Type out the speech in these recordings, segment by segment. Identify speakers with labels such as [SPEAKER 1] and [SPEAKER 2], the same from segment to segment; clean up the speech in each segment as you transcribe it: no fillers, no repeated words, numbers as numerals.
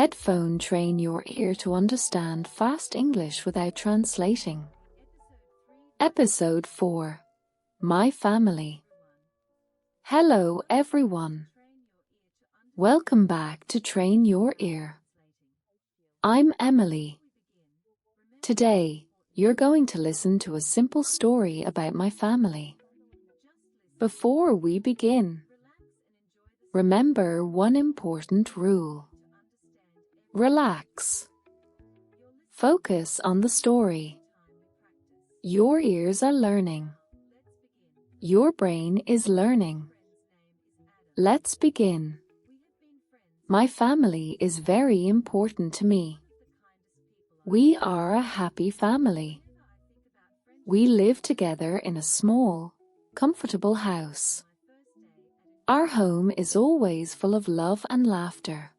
[SPEAKER 1] Headphone train your ear to understand fast English without translating. Episode 4. My Family. Hello everyone. Welcome back to Train Your Ear. I'm Emily. Today, you're going to listen to a simple story about my family. Before we begin, remember one important rule. Relax. Focus on the story. Your ears are learning. Your brain is learning. Let's begin. My family is very important to me. We are a happy family. We live together in a small, comfortable house. Our home is always full of love and laughter.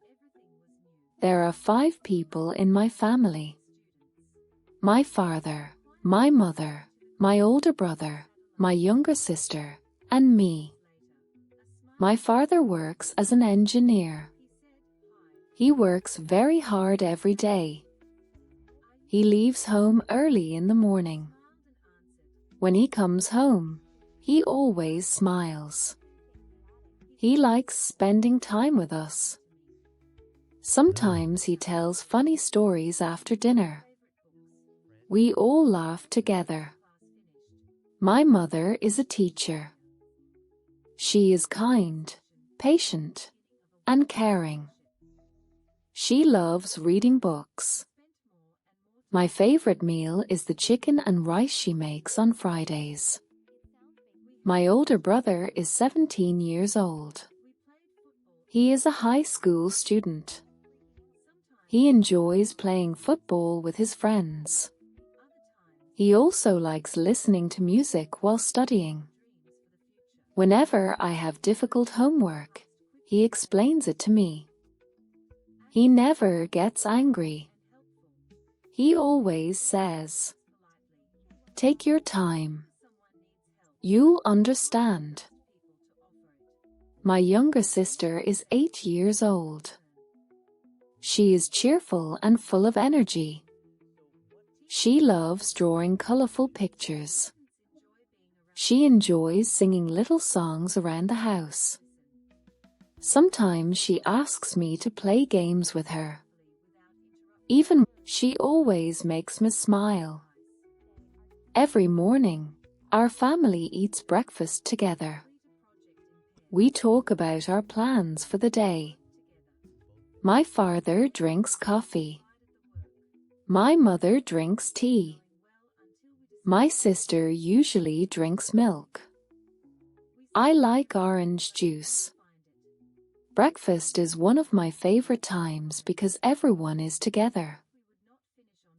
[SPEAKER 1] There are 5 people in my family. My father, my mother, my older brother, my younger sister, and me. My father works as an engineer. He works very hard every day. He leaves home early in the morning. When he comes home, he always smiles. He likes spending time with us. Sometimes he tells funny stories after dinner. We all laugh together. My mother is a teacher. She is kind, patient, and caring. She loves reading books. My favorite meal is the chicken and rice she makes on Fridays. My older brother is 17 years old. He is a high school student. He enjoys playing football with his friends. He also likes listening to music while studying. Whenever I have difficult homework, he explains it to me. He never gets angry. He always says, "Take your time. You'll understand." My younger sister is 8 years old. She is cheerful and full of energy. She loves drawing colorful pictures. She enjoys singing little songs around the house. Sometimes she asks me to play games with her. Even she always makes me smile. Every morning, our family eats breakfast together. We talk about our plans for the day. My father drinks coffee. My mother drinks tea. My sister usually drinks milk. I like orange juice. Breakfast is one of my favorite times because everyone is together.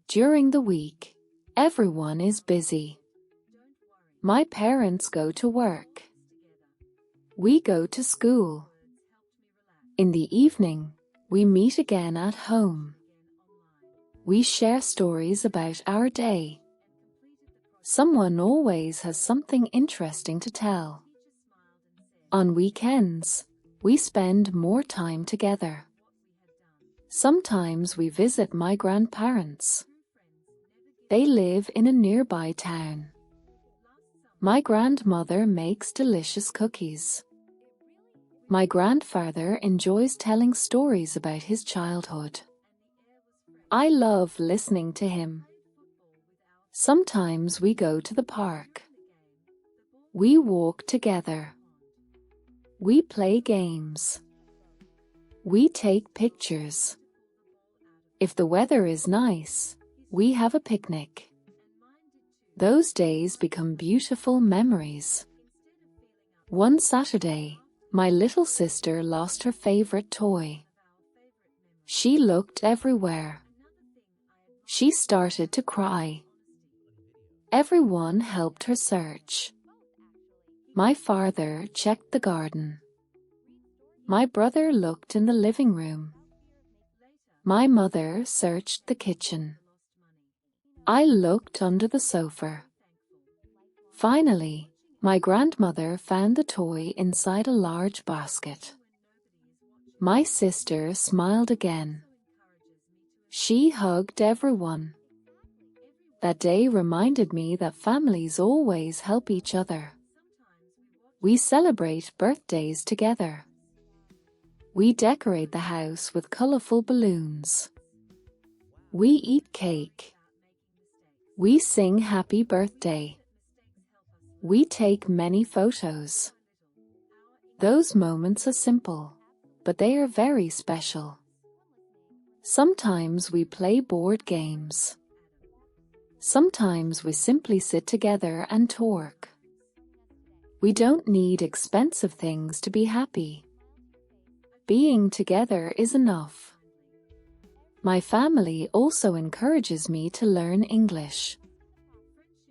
[SPEAKER 1] During the week, everyone is busy. My parents go to work. We go to school. In the evening, we meet again at home. We share stories about our day. Someone always has something interesting to tell. On weekends, we spend more time together. Sometimes we visit my grandparents. They live in a nearby town. My grandmother makes delicious cookies. My grandfather enjoys telling stories about his childhood. I love listening to him. Sometimes we go to the park. We walk together. We play games. We take pictures. If the weather is nice, we have a picnic. Those days become beautiful memories. One Saturday, my little sister lost her favorite toy. She looked everywhere. She started to cry. Everyone helped her search. My father checked the garden. My brother looked in the living room. My mother searched the kitchen. I looked under the sofa. Finally, my grandmother found the toy inside a large basket. My sister smiled again. She hugged everyone. That day reminded me that families always help each other. We celebrate birthdays together. We decorate the house with colorful balloons. We eat cake. We sing happy birthday. We take many photos. Those moments are simple, but they are very special. Sometimes we play board games. Sometimes we simply sit together and talk. We don't need expensive things to be happy. Being together is enough. My family also encourages me to learn English.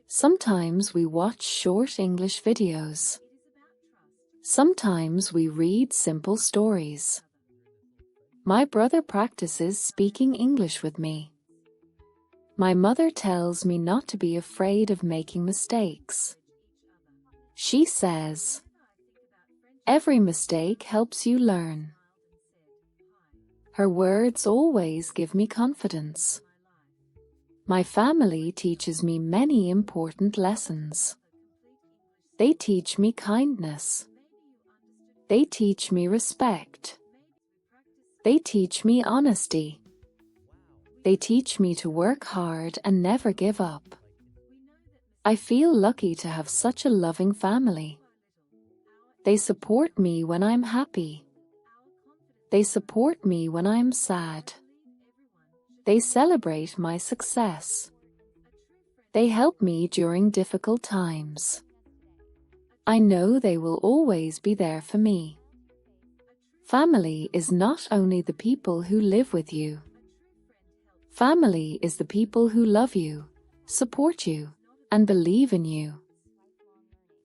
[SPEAKER 1] Sometimes we watch short English videos. Sometimes we read simple stories. My brother practices speaking English with me. My mother tells me not to be afraid of making mistakes. She says, "Every mistake helps you learn." Her words always give me confidence. My family teaches me many important lessons. They teach me kindness. They teach me respect. They teach me honesty. They teach me to work hard and never give up. I feel lucky to have such a loving family. They support me when I'm happy. They support me when I'm sad. They celebrate my success. They help me during difficult times. I know they will always be there for me. Family is not only the people who live with you. Family is the people who love you, support you, and believe in you.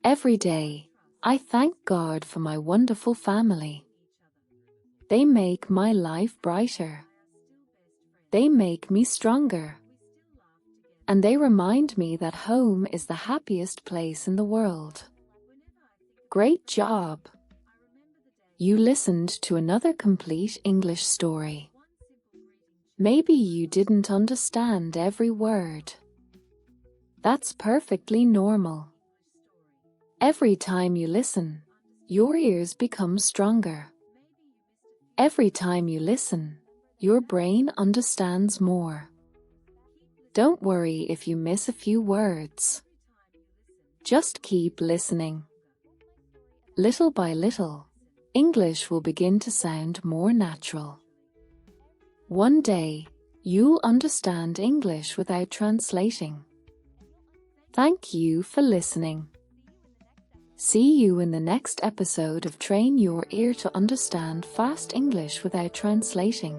[SPEAKER 1] Every day, I thank God for my wonderful family. They make my life brighter. They make me stronger. And they remind me that home is the happiest place in the world. Great job! You listened to another complete English story. Maybe you didn't understand every word. That's perfectly normal. Every time you listen, your ears become stronger. Every time you listen, your brain understands more. Don't worry if you miss a few words. Just keep listening. Little by little, English will begin to sound more natural. One day, you'll understand English without translating. Thank you for listening. See you in the next episode of Train Your Ear to Understand Fast English Without Translating.